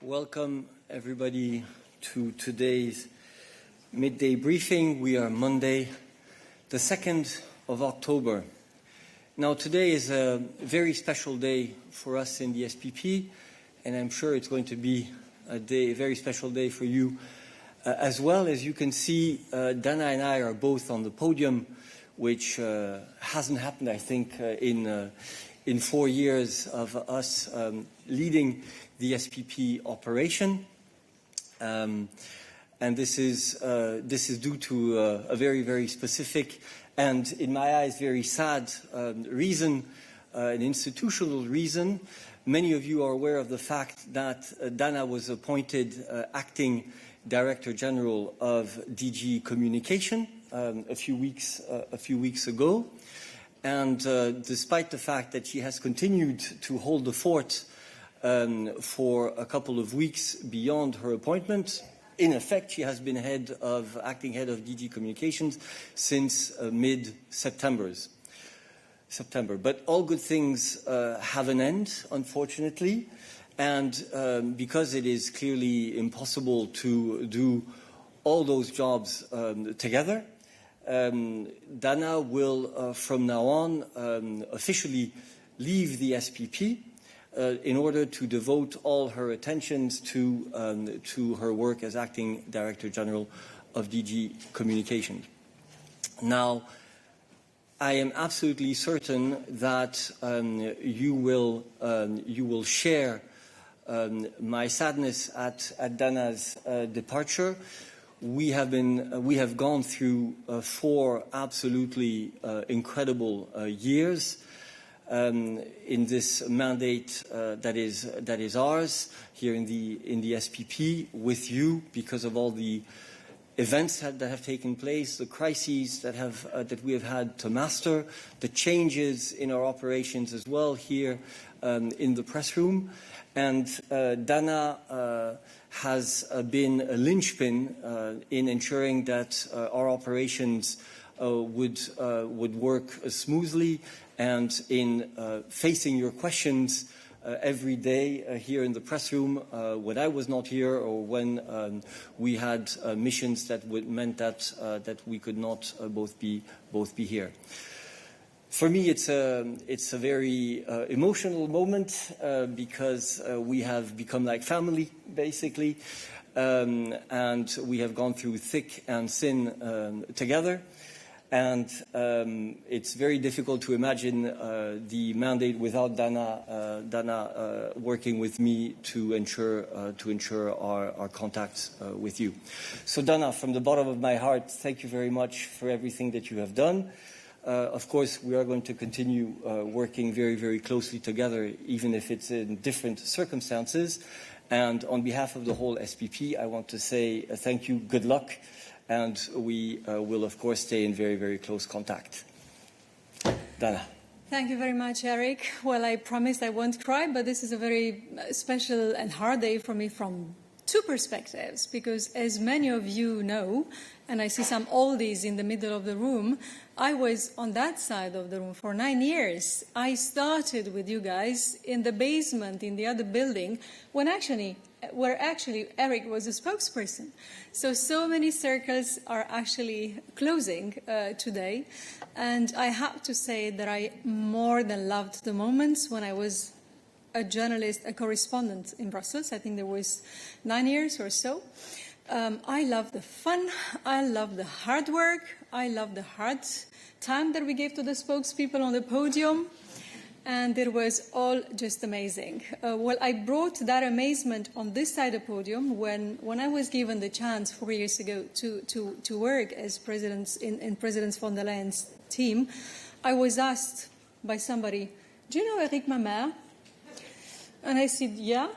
Welcome everybody to today's midday briefing. We are Monday, the 2nd of October. Now today is a very special day for us in the SPP, and I'm sure it's going to be a very special day for you as well. As you can see, Dana and I are both on the podium, which hasn't happened, I think, in 4 years of us leading the SPP operation, and this is due to a very, very specific and, in my eyes, very sad reason, an institutional reason. Many of you are aware of the fact that Dana was appointed acting Director General of DG Communication a few weeks ago, and despite the fact that she has continued to hold the fort for a couple of weeks beyond her appointment. In effect, she has been acting head of DG Communications since mid-September. But all good things have an end, unfortunately, and because it is clearly impossible to do all those jobs together, Dana will, from now on, officially leave the SPP in order to devote all her attentions to her work as acting Director General of DG Communications. Now, I am absolutely certain that you will share my sadness at Dana's departure. We have gone through 4 absolutely incredible years in this mandate that is ours here in the SPP with you, because of all the events that have taken place, the crises that we have had to master, the changes in our operations as well here in the press room. And Dana has been a linchpin in ensuring that our operations would work smoothly, and in facing your questions every day here in the press room when I was not here, or when we had missions that meant that we could not both be here. For me, it's a very emotional moment because we have become like family, basically, and we have gone through thick and thin together. And it's very difficult to imagine the mandate without Dana working with me to ensure our contacts with you. So Dana, from the bottom of my heart, thank you very much for everything that you have done. Of course, we are going to continue working very, very closely together, even if it's in different circumstances. And on behalf of the whole SPP, I want to say thank you, good luck, and we will, of course, stay in very, very close contact. Dana. Thank you very much, Eric. Well, I promised I won't cry, but this is a very special and hard day for me from 2 perspectives, because as many of you know, and I see some oldies in the middle of the room, I was on that side of the room for 9 years. I started with you guys in the basement in the other building where actually Eric was a spokesperson. So many circles are actually closing today, and I have to say that I more than loved the moments when I was a journalist, a correspondent in Brussels. I think there was 9 years or so. I love the fun, I love the hard work, I love the hard time that we gave to the spokespeople on the podium, and it was all just amazing. Well, I brought that amazement on this side of the podium when I was given the chance 4 years ago to work as in President von der Leyen's team. I was asked by somebody, "Do you know Eric Mamer?" And I said, "Yeah.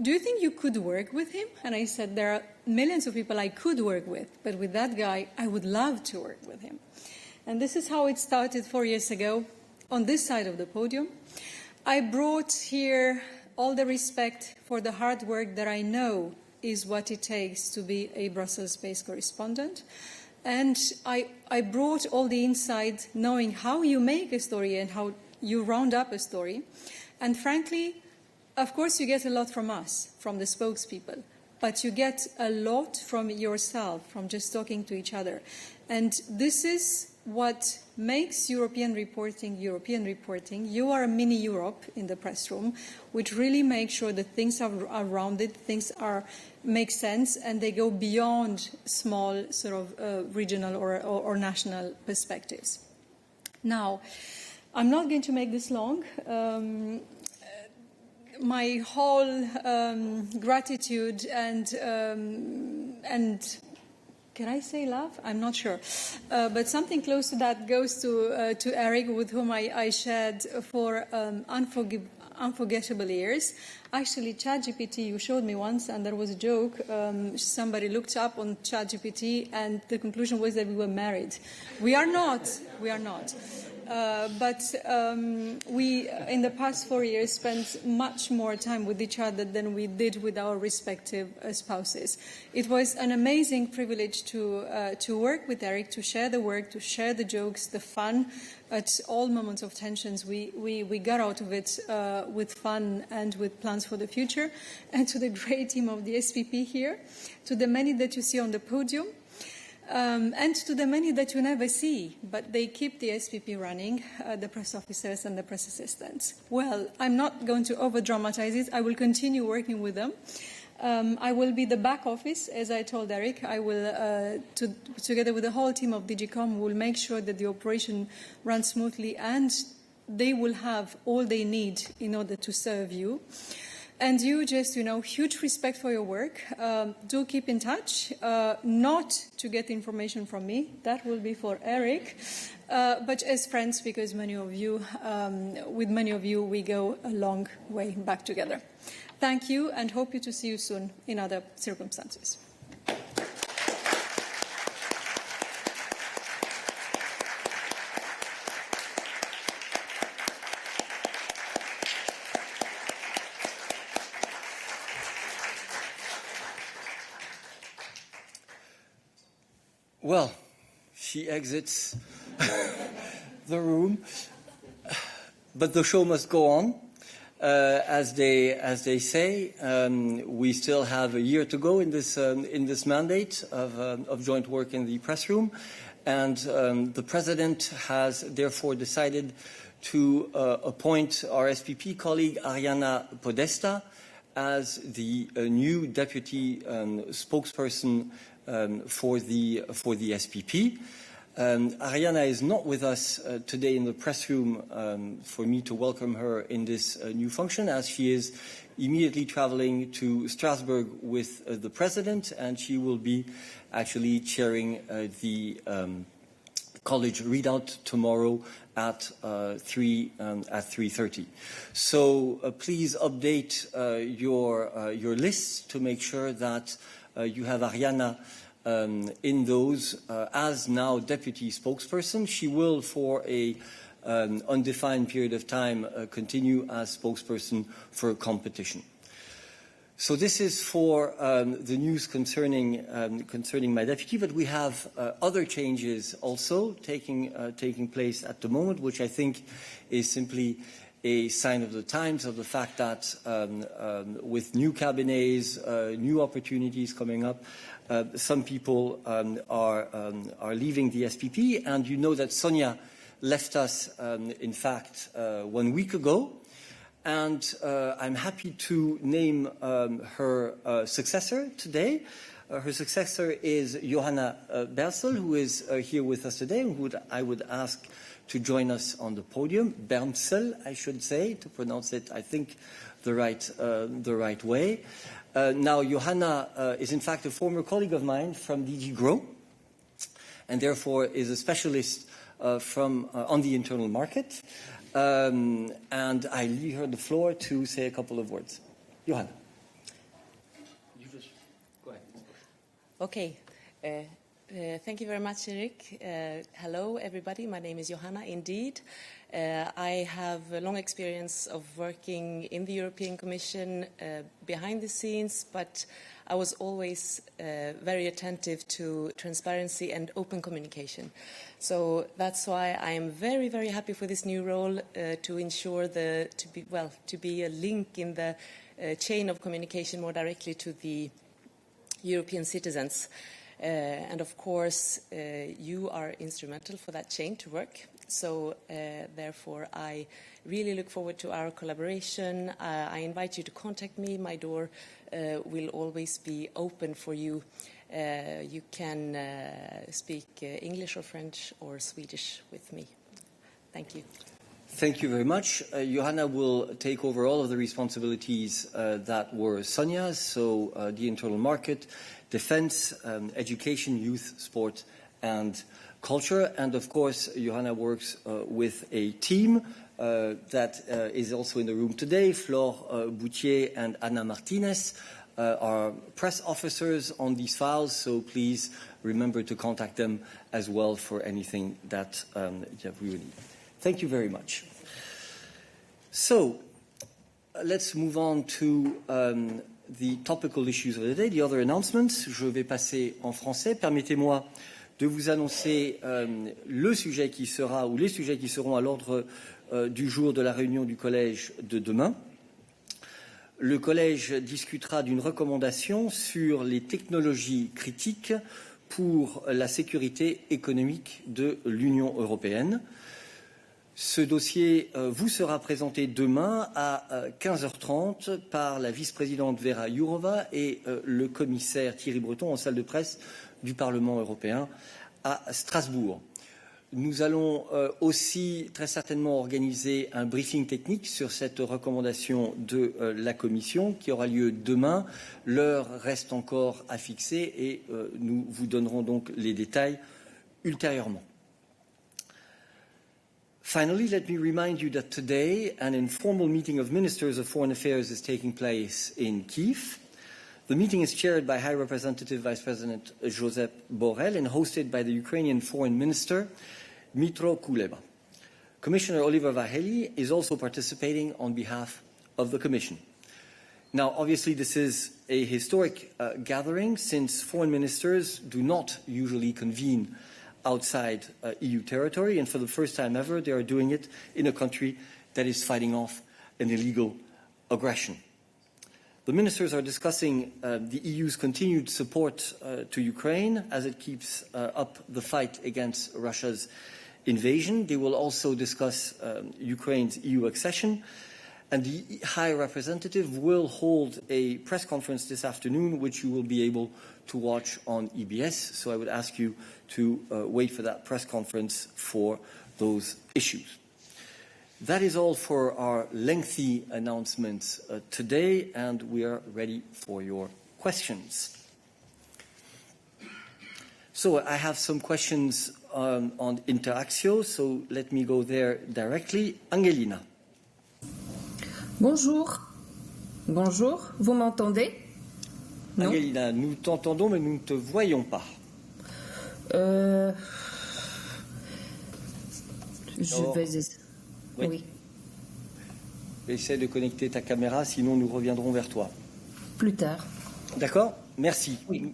Do you think you could work with him?" And I said, "There are millions of people I could work with, but with that guy, I would love to work with him." And this is how it started 4 years ago on this side of the podium. I brought here all the respect for the hard work that I know is what it takes to be a Brussels-based correspondent. And I brought all the insight knowing how you make a story and how you round up a story. And frankly, Of course, you get a lot from us, from the spokespeople, but you get a lot from yourself, from just talking to each other. And this is what makes European reporting European reporting. You are a mini Europe in the press room, which really makes sure that things are rounded, things make sense, and they go beyond small sort of regional or national perspectives. Now, I'm not going to make this long. My whole gratitude and can I say love? I'm not sure. But something close to that goes to Eric, with whom I shared for unforgettable years. Actually, ChatGPT, you showed me once, and there was a joke. Somebody looked up on ChatGPT, and the conclusion was that we were married. We are not. We are not. But we, in the past 4 years, spent much more time with each other than we did with our respective spouses. It was an amazing privilege to work with Eric, to share the work, to share the jokes, the fun. At all moments of tensions, we got out of it with fun and with plans for the future. And to the great team of the SPP here, to the many that you see on the podium, and to the many that you never see, but they keep the SPP running, the press officers and the press assistants. Well, I'm not going to over-dramatize it. I will continue working with them. I will be the back office, as I told Eric. I will, together with the whole team of DigiCom, will make sure that the operation runs smoothly, and they will have all they need in order to serve you. And you just, huge respect for your work. Do keep in touch, not to get information from me. That will be for Eric. But as friends, because with many of you, we go a long way back together. Thank you, and hope to see you soon in other circumstances. Well, she exits the room, but the show must go on. As they say, we still have a year to go in this mandate of joint work in the press room, and the President has therefore decided to appoint our SPP colleague Ariana Podesta as the new deputy spokesperson for the SPP. Ariana is not with us today in the press room for me to welcome her in this new function, as she is immediately traveling to Strasbourg with the President, and she will be actually chairing the college readout tomorrow at 3:30. So please update your lists to make sure that you have Ariana in those as now deputy spokesperson. She will, for a undefined period of time, continue as spokesperson for competition. So this is for the news concerning my deputy, but we have other changes also taking place at the moment, which I think is simply a sign of the times, of the fact that with new cabinets, new opportunities coming up, some people are leaving the SPP, and you know that Sonia left us, in fact, 1 week ago, and I'm happy to name her successor today. Her successor is Johanna Bersel, who is here with us today, and who I would ask to join us on the podium. Bernsel, I should say, to pronounce it, I think, the right way. Now, Johanna is in fact a former colleague of mine from DG Grow, and therefore is a specialist on the internal market. And I leave her the floor to say a couple of words. Johanna. Okay. Thank you very much, Eric. Hello, everybody. My name is Johanna, indeed. I have a long experience of working in the European Commission behind the scenes, but I was always very attentive to transparency and open communication. So that's why I am very, very happy for this new role to ensure to be a link in the chain of communication more directly to the European citizens. And of course, you are instrumental for that chain to work. So therefore, I really look forward to our collaboration. I invite you to contact me. My door will always be open for you. You can speak English or French or Swedish with me. Thank you. Thank you very much. Johanna will take over all of the responsibilities that were Sonia's, so the internal market, defense, education, youth, sport, and culture. And of course, Johanna works with a team that is also in the room today. Flore Boutier and Anna Martinez are press officers on these files, so please remember to contact them as well for anything that we will need. Thank you very much. So let's move on to the topical issues of the day, the other announcements. Je vais passer en français. Permettez-moi de vous annoncer le sujet qui sera, ou les sujets qui seront à l'ordre du jour de la réunion du collège de demain. Le collège discutera d'une recommandation sur les technologies critiques pour la sécurité économique de l'Union européenne. Ce dossier vous sera présenté demain à 15h30 par la vice-présidente Vera Jourova et le commissaire Thierry Breton en salle de presse du Parlement européen à Strasbourg. Nous allons aussi très certainement organiser un briefing technique sur cette recommandation de la Commission qui aura lieu demain. L'heure reste encore à fixer et nous vous donnerons donc les détails ultérieurement. Finally, let me remind you that today an informal meeting of Ministers of Foreign Affairs is taking place in Kyiv. The meeting is chaired by High Representative Vice President Josep Borrell and hosted by the Ukrainian Foreign Minister Dmytro Kuleba. Commissioner Oliver Vahely is also participating on behalf of the Commission. Now, obviously, this is a historic gathering since foreign ministers do not usually convene outside EU territory, and for the first time ever, they are doing it in a country that is fighting off an illegal aggression. The ministers are discussing the EU's continued support to Ukraine as it keeps up the fight against Russia's invasion. They will also discuss Ukraine's EU accession, and the High Representative will hold a press conference this afternoon, which you will be able to watch on EBS. So I would ask you to wait for that press conference for those issues. That is all for our lengthy announcements today, and we are ready for your questions. So I have some questions on Interaxio, so let me go there directly. Angelina. Bonjour. Bonjour, vous m'entendez? Non? Angelina, nous t'entendons, mais nous ne te voyons pas. Je vais... Oui. Essaie de connecter ta caméra, sinon nous reviendrons vers toi. Plus tard. D'accord? Merci. Oui.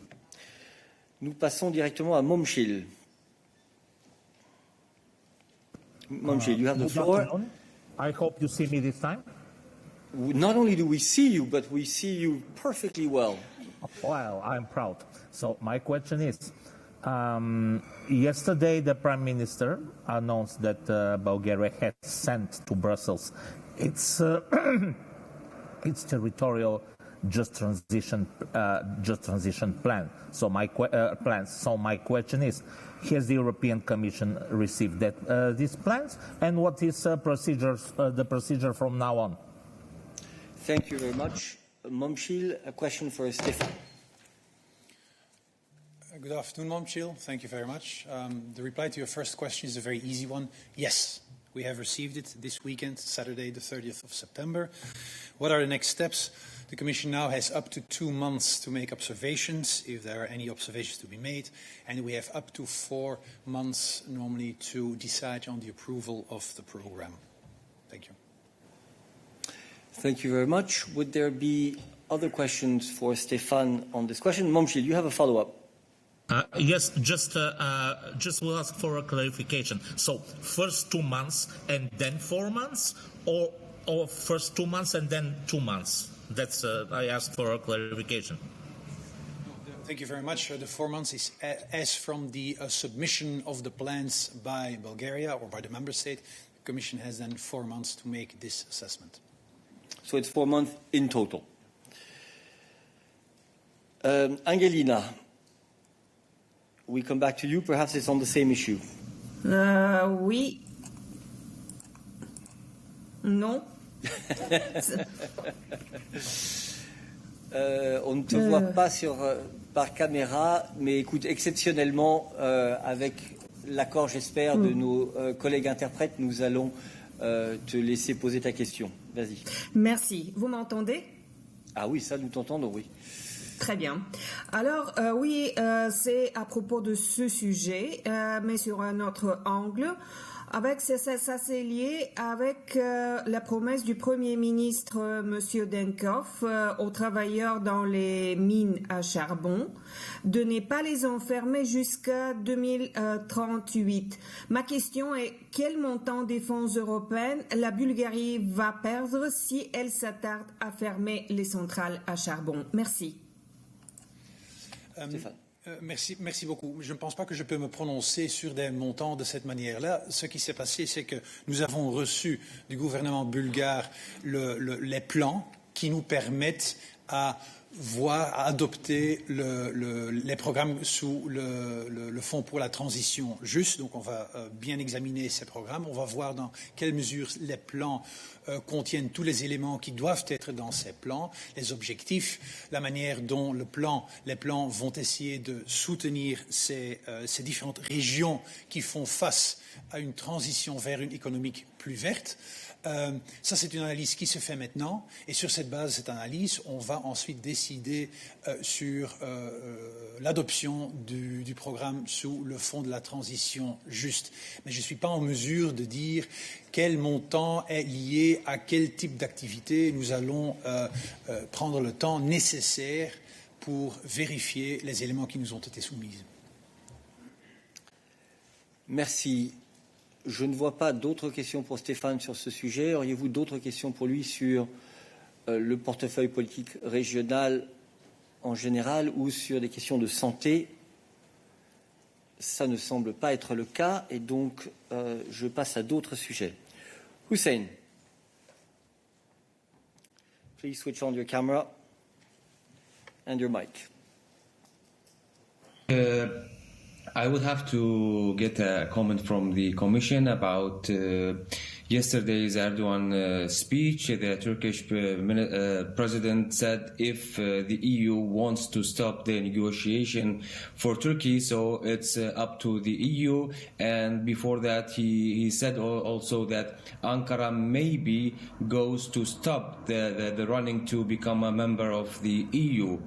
Nous passons directement à Momchil. Momchil, you have the floor. I hope you see me this time. Not only do we see you, but we see you perfectly well. Well, I'm proud. So my question is, yesterday the Prime Minister announced that Bulgaria has sent to Brussels its territorial just transition plan. So my question is, has the European Commission received these plans, and what is the procedure from now on? Thank you very much. Momchil, a question for Stefan. Good afternoon, Momchil. Thank you very much. The reply to your first question is a very easy one. Yes, we have received it this weekend, Saturday, the 30th of September. What are the next steps? The Commission now has up to 2 months to make observations, if there are any observations to be made, and we have up to 4 months normally to decide on the approval of the program. Thank you. Thank you very much. Would there be other questions for Stefan on this question? Momchil, you have a follow-up. Yes, just will ask for a clarification. So first 2 months and then 4 months, or first 2 months and then 2 months? That's I asked for a clarification. Thank you very much. The 4 months is as from the submission of the plans by Bulgaria or by the member state. The Commission has then 4 months to make this assessment. So it's 4 months in total. Angelina, we come back to you. Perhaps it's on the same issue. Oui. Non. On ne te voit pas par caméra, mais écoute, exceptionnellement, avec l'accord, j'espère, de nos collègues interprètes, nous allons te laisser poser ta question. Vas-y. Merci. Vous m'entendez? Ah oui, ça, nous t'entendons, oui. Très bien. Alors, oui, c'est à propos de ce sujet, mais sur un autre angle. Ça c'est lié avec la promesse du Premier ministre, Monsieur Denkov, aux travailleurs dans les mines à charbon, de ne pas les enfermer jusqu'à 2038. Ma question est, quel montant des fonds européens la Bulgarie va perdre si elle s'attarde à fermer les centrales à charbon? Merci. Merci beaucoup. Je ne pense pas que je peux me prononcer sur des montants de cette manière-là. Ce qui s'est passé, c'est que nous avons reçu du gouvernement bulgare les plans qui nous permettent à adopter les programmes sous le Fonds pour la transition juste. Donc on va bien examiner ces programmes. On va voir dans quelle mesure les plans contiennent tous les éléments qui doivent être dans ces plans, les objectifs, la manière dont les plans vont essayer de soutenir ces différentes régions qui font face à une transition vers une économie plus verte. Ça, c'est une analyse qui se fait maintenant. Et sur cette base de cette analyse, on va ensuite décider sur l'adoption du programme sous le Fonds de la transition juste. Mais je ne suis pas en mesure de dire quel montant est lié à quel type d'activité. Nous allons prendre le temps nécessaire pour vérifier les éléments qui nous ont été soumis. Merci. Je ne vois pas d'autres questions pour Stéphane sur ce sujet. Auriez-vous d'autres questions pour lui sur le portefeuille politique régional en général ou sur des questions de santé? Ça ne semble pas être le cas et donc je passe à d'autres sujets. Hussein, please switch on your camera and your mic. I would have to get a comment from the Commission about yesterday's Erdogan speech. The Turkish president said if the EU wants to stop the negotiation for Turkey, so it's up to the EU. And before that, he said also that Ankara maybe goes to stop the running to become a member of the EU.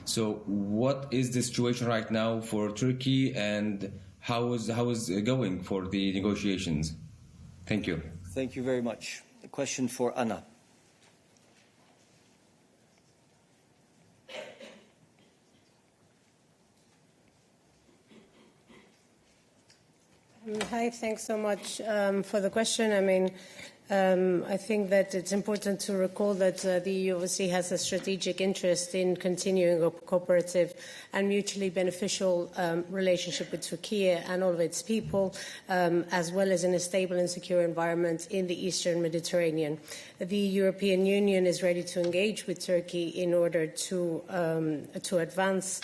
So what is the situation right now for Turkey and how is it going for the negotiations? Thank you. Thank you very much. A question for Anna. Hi, thanks so much for the question. I think that it's important to recall that the EU obviously has a strategic interest in continuing a cooperative and mutually beneficial relationship with Turkey and all of its people, as well as in a stable and secure environment in the Eastern Mediterranean. The European Union is ready to engage with Turkey in order to advance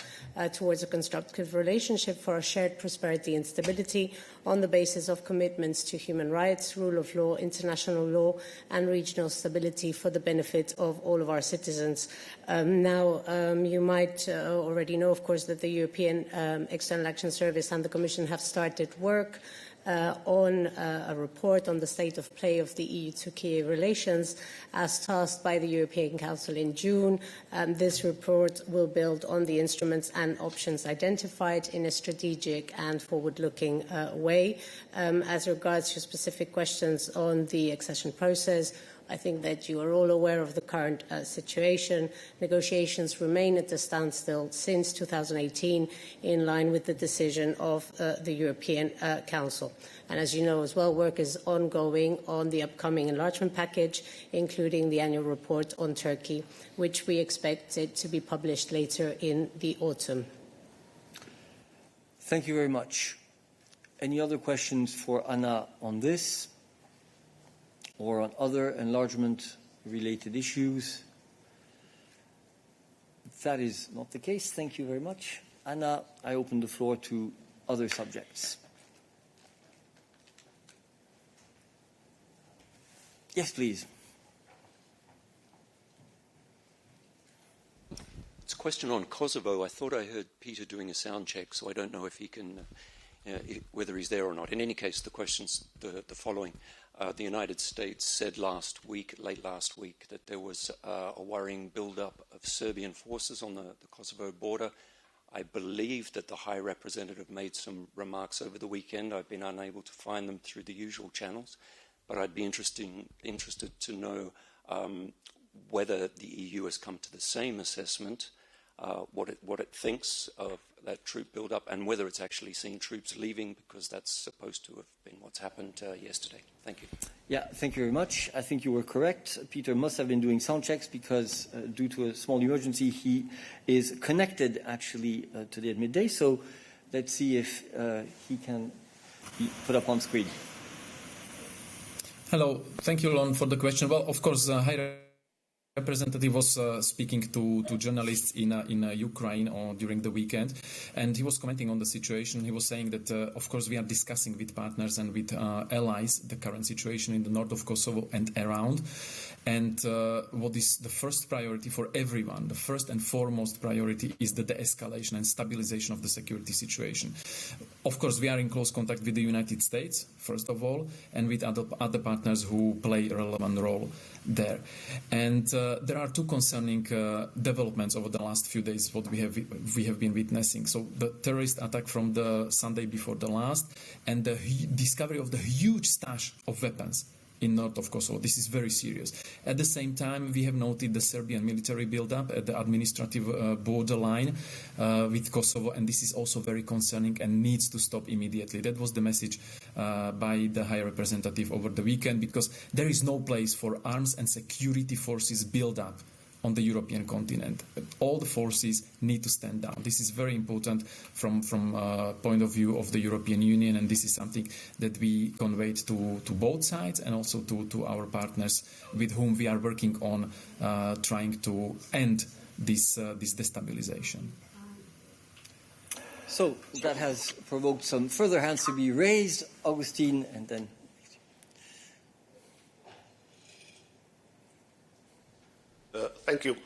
towards a constructive relationship for our shared prosperity and stability on the basis of commitments to human rights, rule of law, international law and regional stability for the benefit of all of our citizens. You might already know, of course, that the European External Action Service and the Commission have started work on a report on the state of play of the EU-Turkey relations as tasked by the European Council in June. This report will build on the instruments and options identified in a strategic and forward-looking way. As regards your specific questions on the accession process, I think that you are all aware of the current situation. Negotiations remain at a standstill since 2018, in line with the decision of the European Council. And as you know as well, work is ongoing on the upcoming enlargement package, including the annual report on Turkey, which we expect it to be published later in the autumn. Thank you very much. Any other questions for Anna on this or on other enlargement-related issues? If that is not the case, thank you very much. Anna, I open the floor to other subjects. Yes, please. It's a question on Kosovo. I thought I heard Peter doing a sound check, so I don't know if he can, whether he's there or not. In any case, the question's the following. The United States said late last week, that there was a worrying build-up of Serbian forces on the Kosovo border. I believe that the High Representative made some remarks over the weekend. I've been unable to find them through the usual channels, but I'd be interested to know whether the EU has come to the same assessment, what it thinks of that troop build-up, and whether it's actually seen troops leaving, because that's supposed to have been what's happened yesterday. Thank you. Yeah, thank you very much. I think you were correct. Peter must have been doing sound checks because due to a small emergency, he is connected actually today at midday. So let's see if he can be put up on screen. Hello. Thank you, Lon, for the question. Well, of course, High Representative was speaking to journalists in Ukraine during the weekend, and he was commenting on the situation. He was saying that, of course, we are discussing with partners and with allies the current situation in the north of Kosovo and around. And what is the first priority for everyone, the first and foremost priority, is the de-escalation and stabilization of the security situation. Of course, we are in close contact with the United States, first of all, and with other partners who play a relevant role there. And there are two concerning developments over the last few days, what we have been witnessing. So the terrorist attack from the Sunday before the last, and the discovery of the huge stash of weapons in north of Kosovo. This is very serious. At the same time, we have noted the Serbian military build-up at the administrative borderline with Kosovo, and this is also very concerning and needs to stop immediately. That was the message by the High Representative over the weekend, because there is no place for arms and security forces build-up on the European continent. All the forces need to stand down. This is very important from point of view of the European Union, and this is something that we conveyed to both sides and also to our partners with whom we are working on trying to end this destabilization. So that has provoked some further hands to be raised. Augustine, and then... Thank you.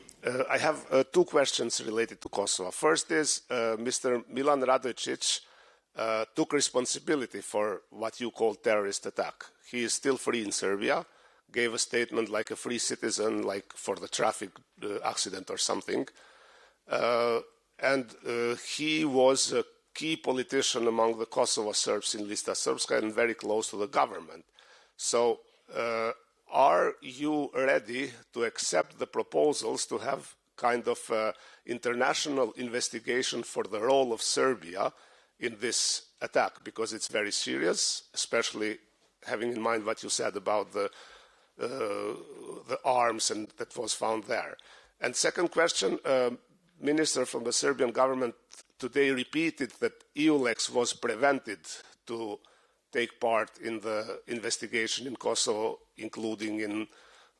I have two questions related to Kosovo. First is Mr. Milan Radojcic took responsibility for what you call terrorist attack. He is still free in Serbia, gave a statement like a free citizen, like for the traffic accident or something. And he was a key politician among the Kosovo Serbs in Lista Srpska and very close to the government. So are you ready to accept the proposals to have kind of international investigation for the role of Serbia in this attack? Because it's very serious, especially having in mind what you said about the arms and that was found there. And second question, Minister from the Serbian government today repeated that EULEX was prevented to take part in the investigation in Kosovo, including in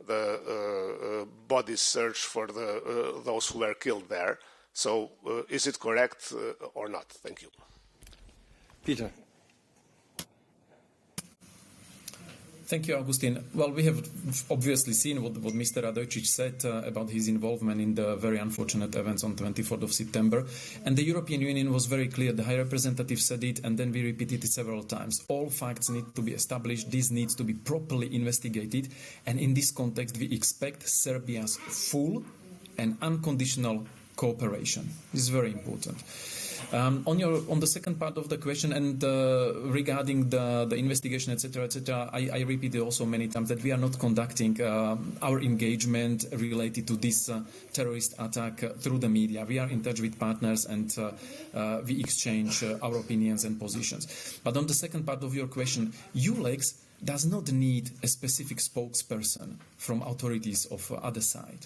the body search for those who were killed there. So is it correct or not? Thank you. Peter. Thank you, Augustin. Well, we have obviously seen what Mr. Radojcic said about his involvement in the very unfortunate events on 24th of September. And the European Union was very clear. The High Representative said it, and then we repeated it several times. All facts need to be established. This needs to be properly investigated. And in this context, we expect Serbia's full and unconditional cooperation. This is very important. On the second part of the question and regarding the investigation, etc., I repeated also many times that we are not conducting our engagement related to this terrorist attack through the media. We are in touch with partners and we exchange our opinions and positions. But on the second part of your question, EULEX does not need a specific spokesperson from authorities of other side.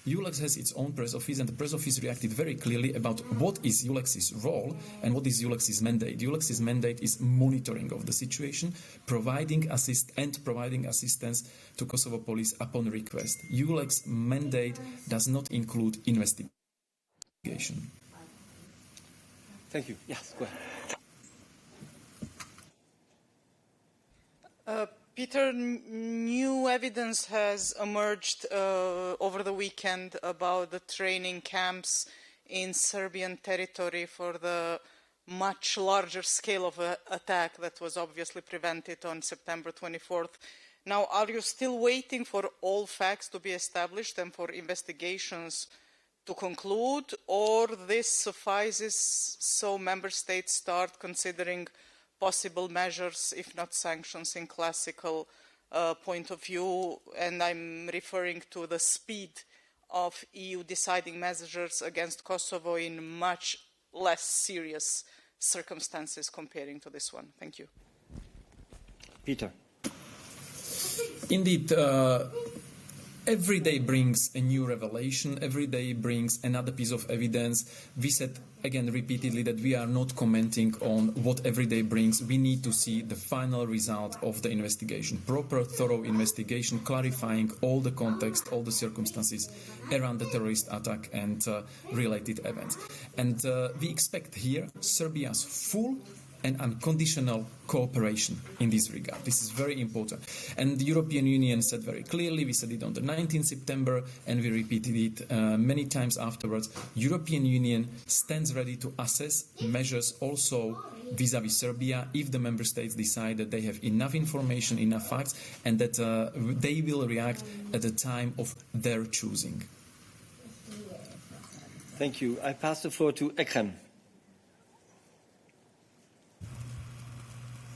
EULEX has its own press office, and the press office reacted very clearly about what is EULEX's role and what is EULEX's mandate. EULEX's mandate is monitoring of the situation, providing assistance to Kosovo police upon request. EULEX's mandate does not include investigation. Thank you. Yes, go ahead. Peter, new evidence has emerged over the weekend about the training camps in Serbian territory for the much larger scale of attack that was obviously prevented on September 24th. Now, are you still waiting for all facts to be established and for investigations to conclude, or this suffices so member states start considering possible measures, if not sanctions, in classical point of view? And I'm referring to the speed of EU deciding measures against Kosovo in much less serious circumstances comparing to this one. Thank you. Peter. Indeed, every day brings a new revelation. Every day brings another piece of evidence. We said again repeatedly that we are not commenting on what every day brings. We need to see the final result of the investigation, proper, thorough investigation, clarifying all the context, all the circumstances around the terrorist attack and related events. And we expect here Serbia's full and unconditional cooperation in this regard. This is very important. And the European Union said very clearly, we said it on the 19th September, and we repeated it many times afterwards, European Union stands ready to assess measures also vis-à-vis Serbia if the member states decide that they have enough information, enough facts, and that they will react at the time of their choosing. Thank you. I pass the floor to Ekrem.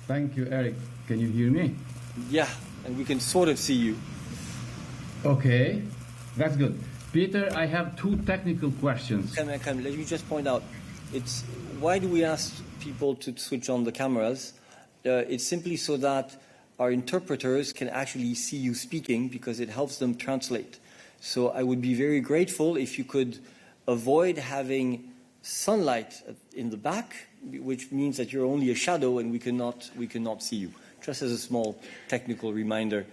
Thank you, Eric. Can you hear me? Yeah, and we can sort of see you. Okay, that's good. Peter, I have two technical questions. Let me just point out, it's why do we ask people to switch on the cameras? It's simply so that our interpreters can actually see you speaking because it helps them translate. So I would be very grateful if you could avoid having sunlight in the back, which means that you're only a shadow and we cannot see you. Just as a small technical reminder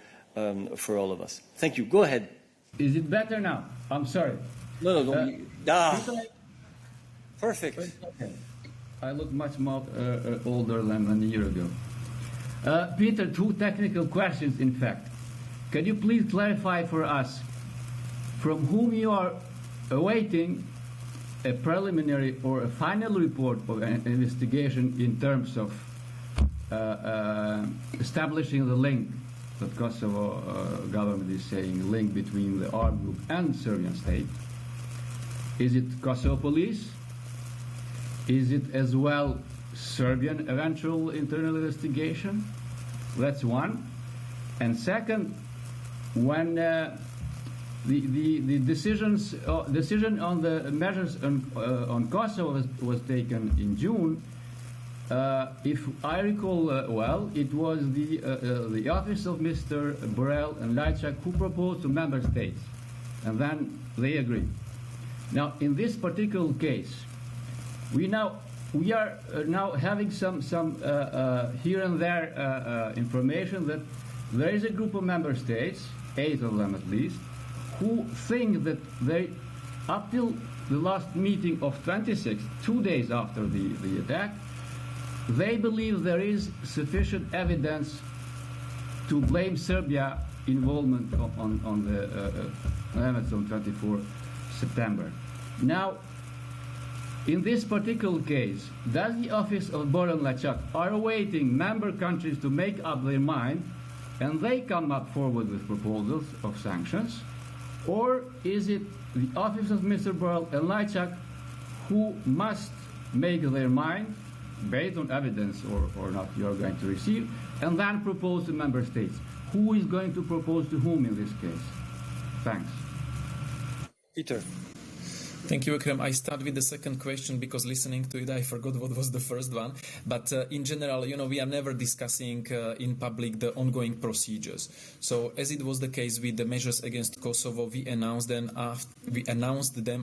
for all of us. Thank you. Go ahead. Is it better now? I'm sorry. No, perfect. Okay. I look much more older than a year ago. Peter, two technical questions, in fact. Can you please clarify for us from whom you are awaiting a preliminary or a final report of an investigation in terms of establishing the link that Kosovo government is saying, link between the armed group and Serbian state? Is it Kosovo police? Is it as well Serbian eventual internal investigation? That's one. And second, when the decision on the measures on Kosovo was taken in June, if I recall well, it was the office of Mr. Borrell and Lajcak who proposed to member states, and then they agreed. Now, in this particular case, we are now having some here and there information that there is a group of member states, 8 of them at least, who think that they, up till the last meeting of 26th, 2 days after the attack, they believe there is sufficient evidence to blame Serbia involvement on the events on 24 September. Now, in this particular case, does the office of Boran Lachak are awaiting member countries to make up their mind and they come up forward with proposals of sanctions? Or is it the office of Mr. Boran Lachak who must make their mind based on evidence or not you are going to receive and then propose to member states? Who is going to propose to whom in this case? Thanks. Peter. Thank you, Ekrem. I start with the second question because listening to it, I forgot what was the first one. But in general, we are never discussing in public the ongoing procedures. So as it was the case with the measures against Kosovo, we announced them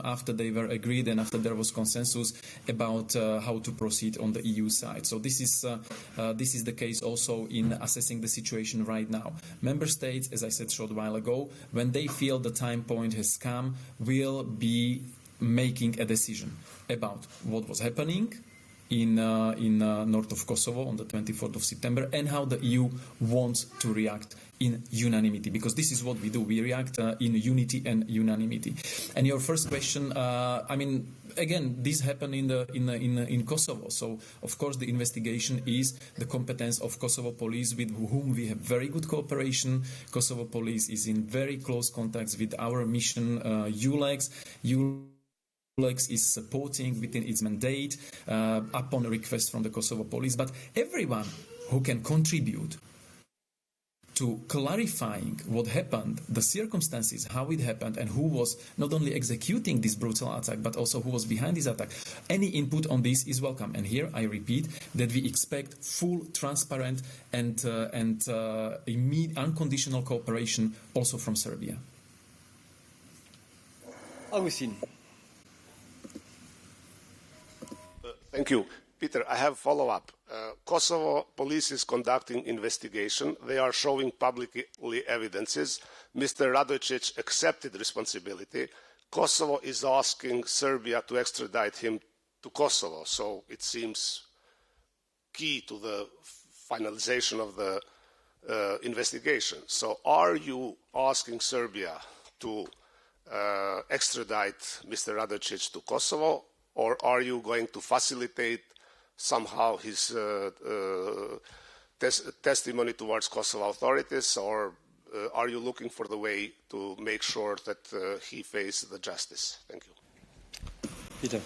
after they were agreed and after there was consensus about how to proceed on the EU side. So this is the case also in assessing the situation right now. Member states, as I said a short while ago, when they feel the time point has come, will be making a decision about what was happening in north of Kosovo on the 24th of September and how the EU wants to react in unanimity, because this is what we do. We react in unity and unanimity. And your first question, again, this happened in Kosovo. So, of course, the investigation is the competence of Kosovo police, with whom we have very good cooperation. Kosovo police is in very close contacts with our mission, ULEX. ULEX is supporting within its mandate upon a request from the Kosovo police. But everyone who can contribute to clarifying what happened, the circumstances, how it happened, and who was not only executing this brutal attack, but also who was behind this attack. Any input on this is welcome. And here I repeat that we expect full, transparent, and unconditional cooperation also from Serbia. Augustine. Thank you. Peter, I have a follow-up. Kosovo police is conducting investigation. They are showing publicly evidences. Mr. Radojcic accepted responsibility. Kosovo is asking Serbia to extradite him to Kosovo. So it seems key to the finalization of the investigation. So are you asking Serbia to extradite Mr. Radojcic to Kosovo, or are you going to facilitate somehow his testimony towards Kosovo authorities, or are you looking for the way to make sure that he faces the justice? Thank you. Peter.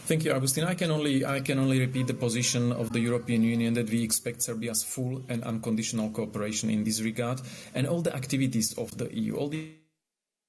Thank you, Augustine. I can only repeat the position of the European Union that we expect Serbia's full and unconditional cooperation in this regard, and all the activities of the EU, all the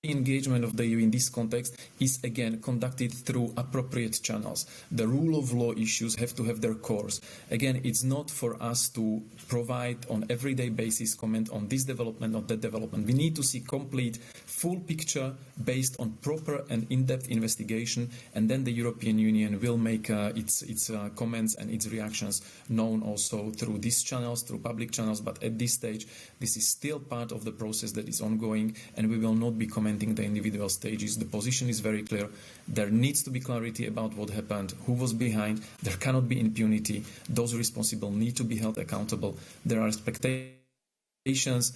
engagement of the EU in this context is again conducted through appropriate channels. The rule of law issues have to have their course. Again, it's not for us to provide on everyday basis comment on this development or that development. We need to see complete, full picture based on proper and in-depth investigation, and then the European Union will make its comments and its reactions known also through these channels, through public channels. But at this stage, this is still part of the process that is ongoing, and we will not be commenting the individual stages. The position is very clear. There needs to be clarity about what happened, who was behind. There cannot be impunity. Those responsible need to be held accountable. There are expectations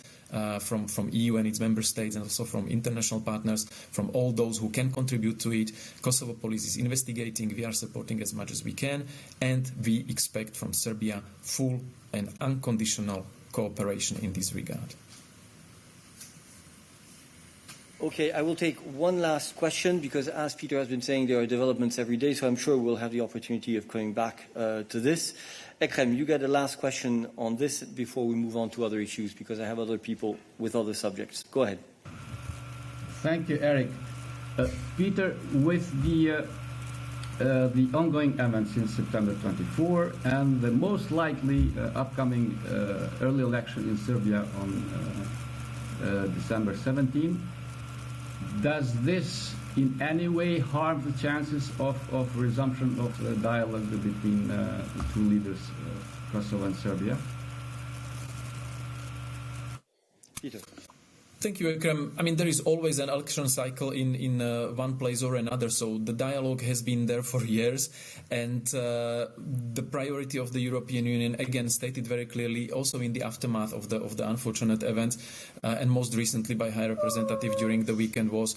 from EU and its member states, and also from international partners, from all those who can contribute to it. Kosovo police is investigating. We are supporting as much as we can, and we expect from Serbia full and unconditional cooperation in this regard. Okay, I will take one last question because, as Peter has been saying, there are developments every day, so I'm sure we'll have the opportunity of coming back to this. Ekrem, you get the last question on this before we move on to other issues, because I have other people with other subjects. Go ahead. Thank you, Eric. Peter, with the ongoing events since September 24 and the most likely upcoming early election in Serbia on December 17, does this in any way harm the chances of resumption of the dialogue between the two leaders, Kosovo and Serbia? Peter. Thank you, Ekrem. I mean, there is always an election cycle in one place or another, so the dialogue has been there for years, and the priority of the European Union, again, stated very clearly, also in the aftermath of the unfortunate events, and most recently by High Representative during the weekend, was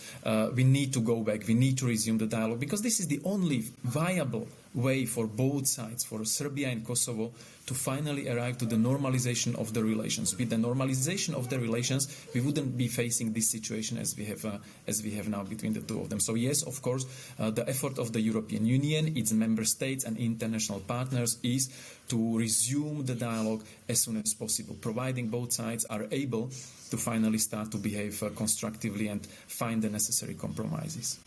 we need to go back, we need to resume the dialogue, because this is the only viable way for both sides, for Serbia and Kosovo, to finally arrive to the normalization of the relations. With the normalization of the relations, we wouldn't be facing this situation as we have now between the two of them. So yes, of course, the effort of the European Union, its member states and international partners is to resume the dialogue as soon as possible, providing both sides are able to finally start to behave constructively and find the necessary compromises.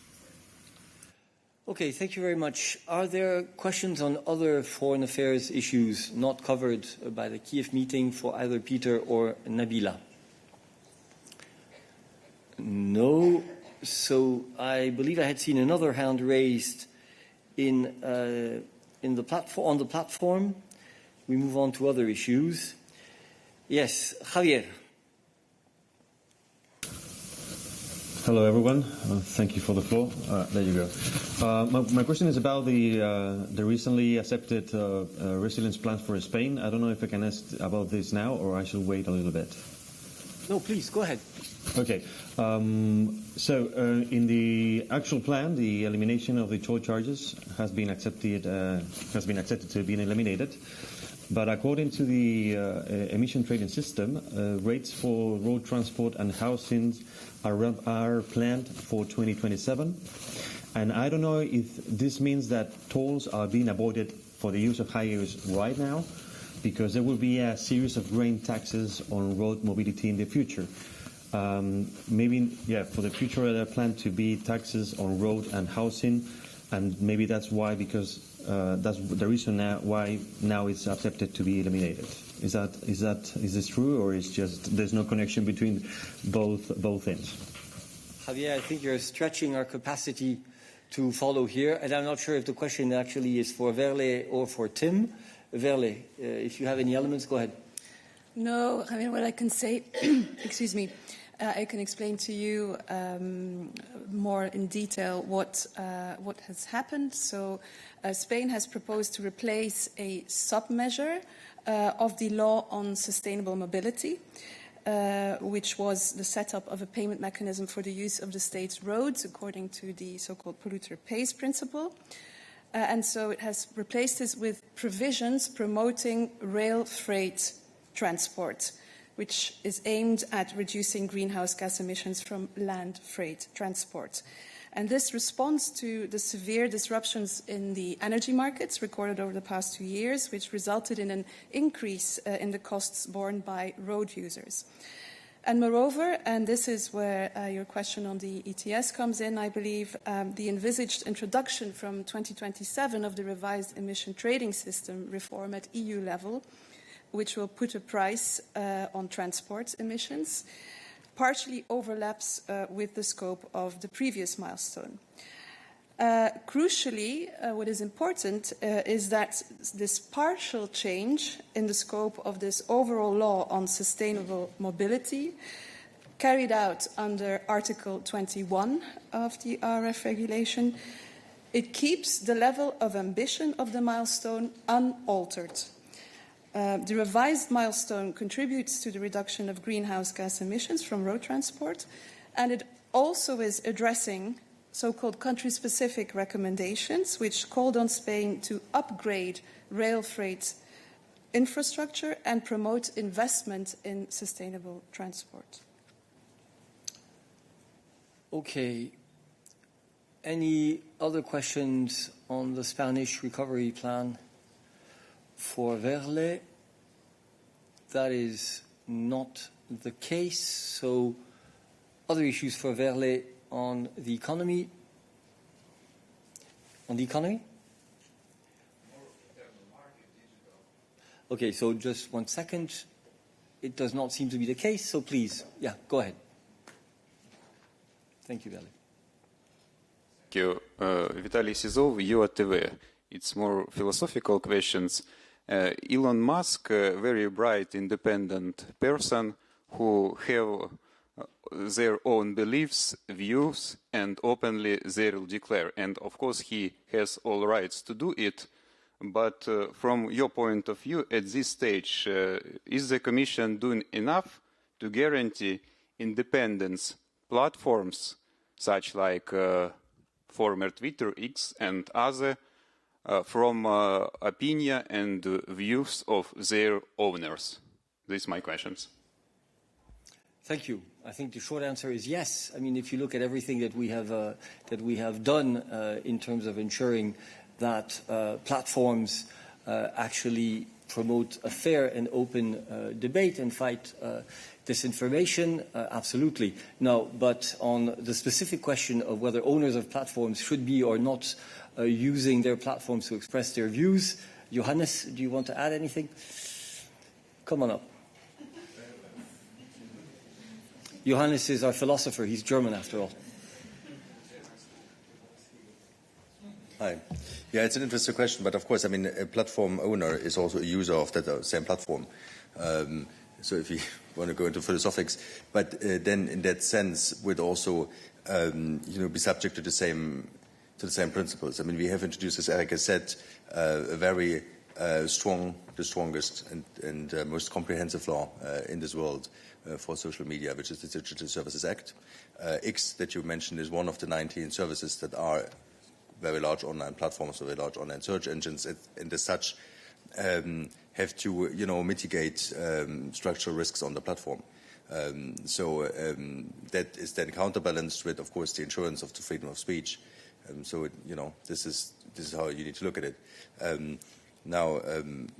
Okay, thank you very much. Are there questions on other foreign affairs issues not covered by the Kiev meeting for either Peter or Nabila? No. So I believe I had seen another hand raised on the platform. We move on to other issues. Yes, Javier. Hello, everyone. Thank you for the floor. There you go. My question is about the recently accepted resilience plan for Spain. I don't know if I can ask about this now or I should wait a little bit. No, please, go ahead. Okay. In the actual plan, the elimination of the toll charges has been accepted to be eliminated. But according to the emission trading system, rates for road transport and housing are planned for 2027. And I don't know if this means that tolls are being avoided for the use of highways right now, because there will be a series of grain taxes on road mobility in the future. For the future, there are planned to be taxes on road and housing, and maybe that's why, because that's the reason why now it's accepted to be eliminated. Is this true, or is just there's no connection between both ends? Javier, I think you're stretching our capacity to follow here, and I'm not sure if the question actually is for Verle or for Tim. Verle, if you have any elements, go ahead. No, I mean, what I can say, excuse me, I can explain to you more in detail what has happened. So Spain has proposed to replace a sub-measure of the law on sustainable mobility, which was the setup of a payment mechanism for the use of the state's roads according to the so-called polluter pays principle. And so it has replaced this with provisions promoting rail freight transport, which is aimed at reducing greenhouse gas emissions from land freight transport. And this responds to the severe disruptions in the energy markets recorded over the past 2 years, which resulted in an increase in the costs borne by road users. And moreover, and this is where your question on the ETS comes in, I believe, the envisaged introduction from 2027 of the revised emission trading system reform at EU level, which will put a price on transport emissions, partially overlaps with the scope of the previous milestone. Crucially, what is important is that this partial change in the scope of this overall law on sustainable mobility, carried out under Article 21 of the RF regulation, it keeps the level of ambition of the milestone unaltered. The revised milestone contributes to the reduction of greenhouse gas emissions from road transport, and it also is addressing so-called country-specific recommendations, which called on Spain to upgrade rail freight infrastructure and promote investment in sustainable transport. Okay. Any other questions on the Spanish recovery plan for Verle? That is not the case. So other issues for Verle on the economy? On the economy? Okay, so just 1 second. It does not seem to be the case, so please, go ahead. Thank you, Verle. Thank you. Vitaly Sizov, UATV. It's more philosophical questions. Elon Musk, a very bright, independent person who have their own beliefs, views, and openly they will declare. And of course, he has all rights to do it. But from your point of view, at this stage, is the Commission doing enough to guarantee independence platforms, such like former Twitter, X, and other, from opinion and views of their owners? These are my questions. Thank you. I think the short answer is yes. I mean, if you look at everything that we have done in terms of ensuring that platforms actually promote a fair and open debate and fight disinformation, absolutely. Now, but on the specific question of whether owners of platforms should be or not using their platforms to express their views, Johannes, do you want to add anything? Come on up. Johannes is our philosopher. He's German, after all. Hi. Yeah, it's an interesting question, but of course, I mean, a platform owner is also a user of that same platform. So if you want to go into philosophics, but then in that sense would also, be subject to the same principles. I mean, we have introduced, as Eric has said, a very the strongest and most comprehensive law in this world for social media, which is the Digital Services Act. X, that you mentioned, is one of the 19 services that are very large online platforms, very large online search engines, and as such have to, mitigate structural risks on the platform. So that is then counterbalanced with, of course, the insurance of the freedom of speech. This is how you need to look at it. Now,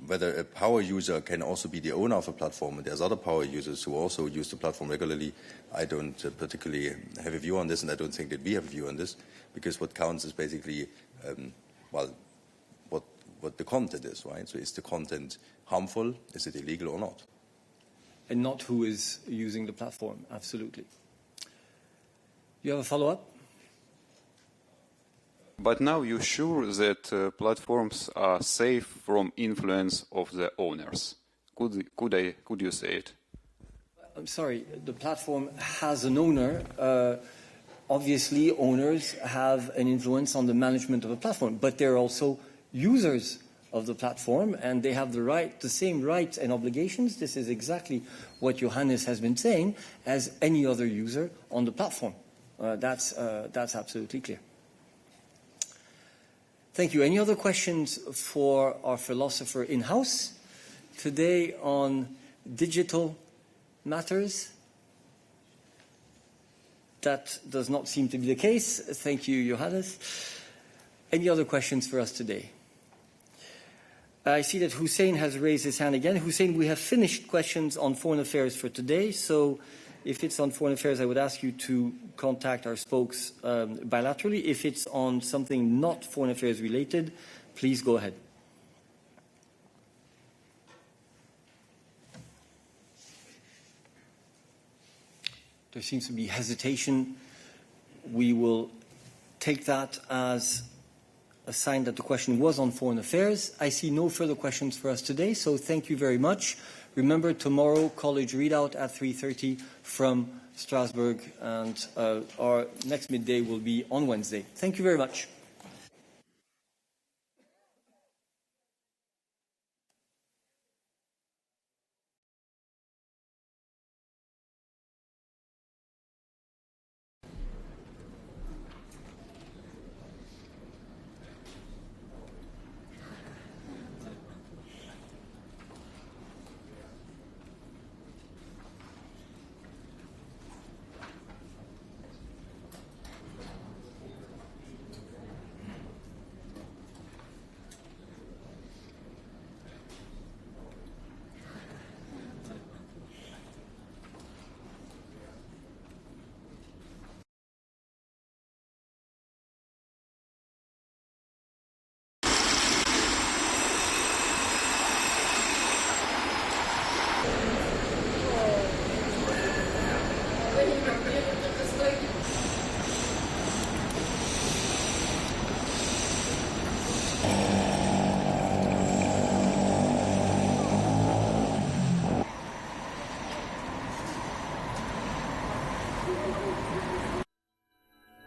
whether a power user can also be the owner of a platform, and there's other power users who also use the platform regularly, I don't particularly have a view on this, and I don't think that we have a view on this, because what counts is basically, what the content is, right? So is the content harmful? Is it illegal or not? And not who is using the platform, absolutely. You have a follow-up? But now you're sure that platforms are safe from influence of the owners. Could you say it? I'm sorry, the platform has an owner. Obviously, owners have an influence on the management of a platform, but they're also users of the platform, and they have the same rights and obligations. This is exactly what Johannes has been saying, as any other user on the platform. That's absolutely clear. Thank you. Any other questions for our philosopher in-house today on digital matters? That does not seem to be the case. Thank you, Johannes. Any other questions for us today? I see that Hussein has raised his hand again. Hussein, we have finished questions on foreign affairs for today, so if it's on foreign affairs, I would ask you to contact our spokes bilaterally. If it's on something not foreign affairs related, please go ahead. There seems to be hesitation. We will take that as a sign that the question was on foreign affairs. I see no further questions for us today, so thank you very much. Remember, tomorrow, college readout at 3:30 from Strasbourg, and our next midday will be on Wednesday. Thank you very much.